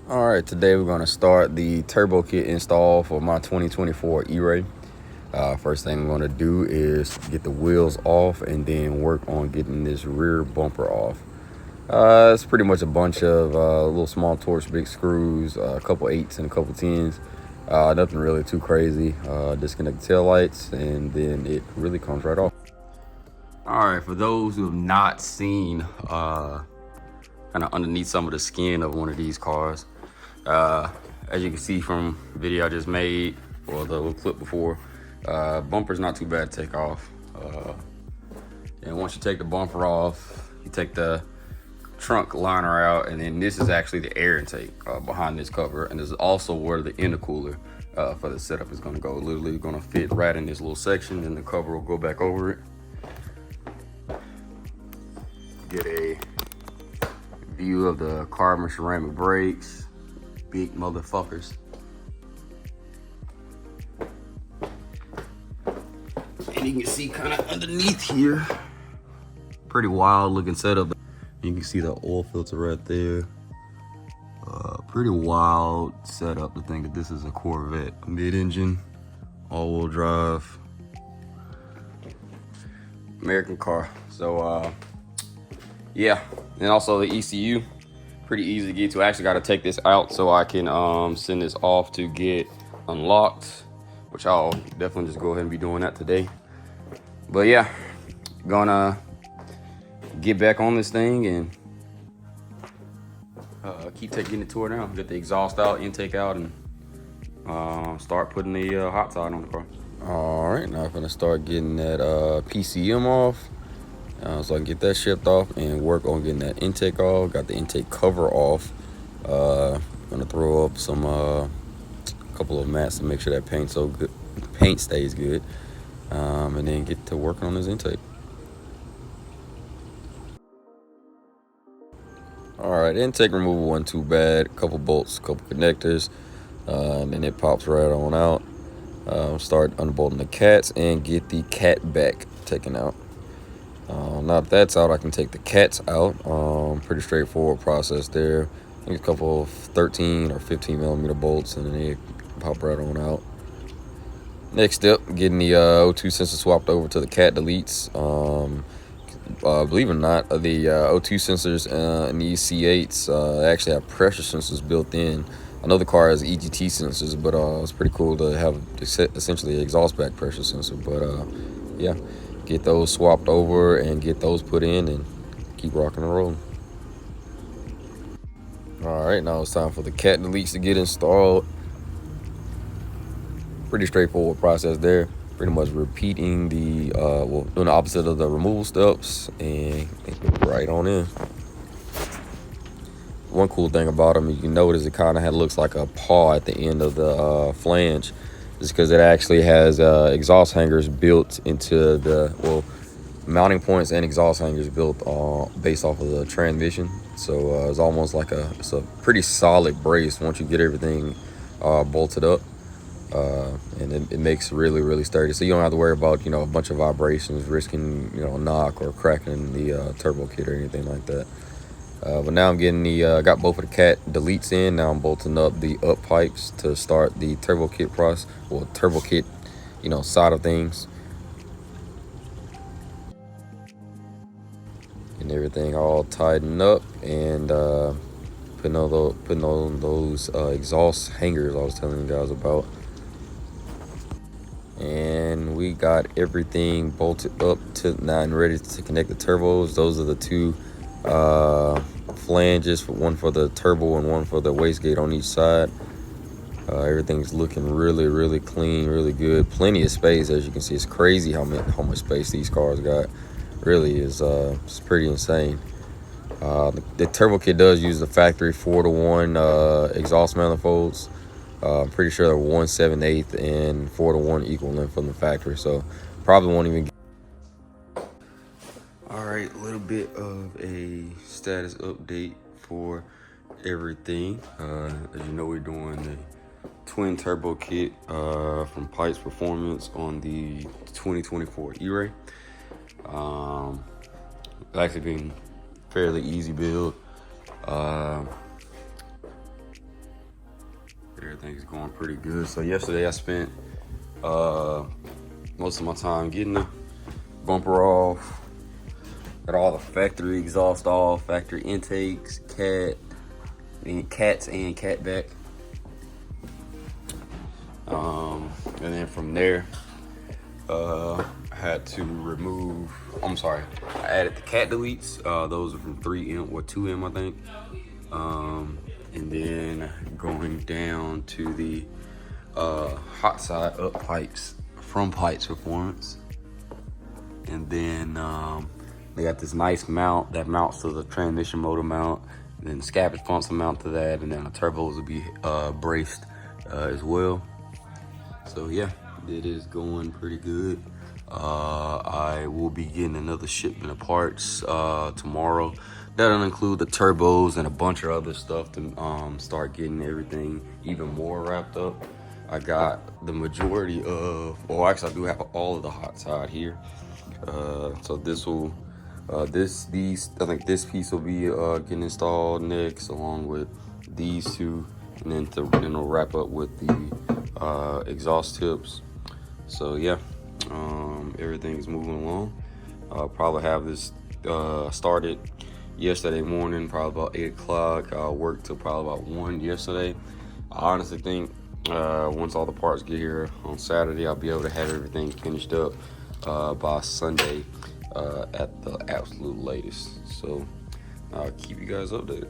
All right, today we're going to start the turbo kit install for my 2024 E-Ray. First thing I'm going to do is get the wheels off and then work on getting this rear bumper off. It's pretty much a bunch of little small Torx big screws, a couple 8s and a couple 10s. Nothing really too crazy. Disconnect the tail lights and then it really comes right off. All right, for those who have not seen kind of underneath some of the skin of one of these cars, as you can see from the video I just made, or the little clip before, bumper's not too bad to take off. And once you take the bumper off, you take the trunk liner out, and then this is actually the air intake behind this cover, and this is also where the intercooler for the setup is going to go. Literally going to fit right in this little section, and the cover will go back over it. Get a view of the carbon ceramic brakes. Big motherfuckers. And you can see kind of underneath here, pretty wild looking setup. You can see the oil filter right there. Pretty wild setup to think that this is a Corvette mid-engine, all-wheel drive, American car. So yeah, and also the ECU. Pretty easy to get to. I actually got to take this out so I can send this off to get unlocked, which I'll definitely just go ahead and be doing that today. But yeah, gonna get back on this thing and keep taking it to her now. Get the exhaust out, intake out, and start putting the hot side on the car. All right, now I'm gonna start getting that PCM off. So I can get that shipped off and work on getting that intake off. Got the intake cover off. Gonna throw up some couple of mats to make sure that paint stays good, and then get to working on this intake. All right, intake removal wasn't too bad. A couple bolts, a couple connectors, and then it pops right on out. Start unbolting the cats and get the cat back taken out. Now that that's out, I can take the cats out. Pretty straightforward process there. I think a couple of 13 or 15 millimeter bolts, and then they pop right on out. Next step, getting the O2 sensor swapped over to the cat deletes. Believe it or not, the O2 sensors in these C8s actually have pressure sensors built in. I know the car has EGT sensors, but it's pretty cool to have essentially an exhaust back pressure sensor. But yeah. Get those swapped over and get those put in and keep rocking and rolling. All right, now it's time for the cat deletes to get installed. Pretty straightforward process there. Pretty much repeating the, doing the opposite of the removal steps and right on in. One cool thing about them, you can notice it kind of looks like a paw at the end of the flange. Just because it actually has exhaust hangers built into the, mounting points and exhaust hangers built based off of the transmission. So it's almost like it's a pretty solid brace once you get everything bolted up. And it makes really, really sturdy. So you don't have to worry about, a bunch of vibrations, risking, knock or cracking the turbo kit or anything like that. But now I'm getting got both of the cat deletes in. Now I'm bolting up the up pipes to start the turbo kit process, turbo kit, side of things. And everything all tightened up and putting on those exhaust hangers I was telling you guys about. And we got everything bolted up to now and ready to connect the turbos. Those are the two flanges, one for the turbo and one for the wastegate on each side. Everything's looking really, really clean, really good. Plenty of space, as you can see. It's crazy how much space these cars got. Really is it's pretty insane. The turbo kit does use the factory 4-to-1 exhaust manifolds. I'm pretty sure they're 1/7/8 and 4-to-1 equal length from the factory, so probably won't even get. All right, a little bit of a status update for everything. As you know, we're doing the twin turbo kit from Pietz Performance on the 2024 E-Ray. It's actually been fairly easy build. everything's going pretty good. So yesterday I spent most of my time getting the bumper off, got all the factory exhaust off, factory intakes, cats and catback. And then from there, I had to remove, I added the cat deletes. Those are from 3M or 2M, I think. And then going down to the hot side up pipes from Pietz Performance. And then they got this nice mount that mounts to the transmission motor mount. And then the scabbage pumps will mount to that. And then the turbos will be braced as well. So yeah, it is going pretty good. I will be getting another shipment of parts tomorrow. That'll include the turbos and a bunch of other stuff to start getting everything even more wrapped up. I got the majority of, or actually I do have all of the hot side here. So this will, I think this piece will be getting installed next, along with these two, and then it'll wrap up with the exhaust tips. So yeah, everything's moving along. I'll probably have this started yesterday morning, probably about 8 o'clock. I worked till probably about 1 yesterday. I honestly think once all the parts get here on Saturday, I'll be able to have everything finished up by Sunday at the absolute latest. So I'll keep you guys updated.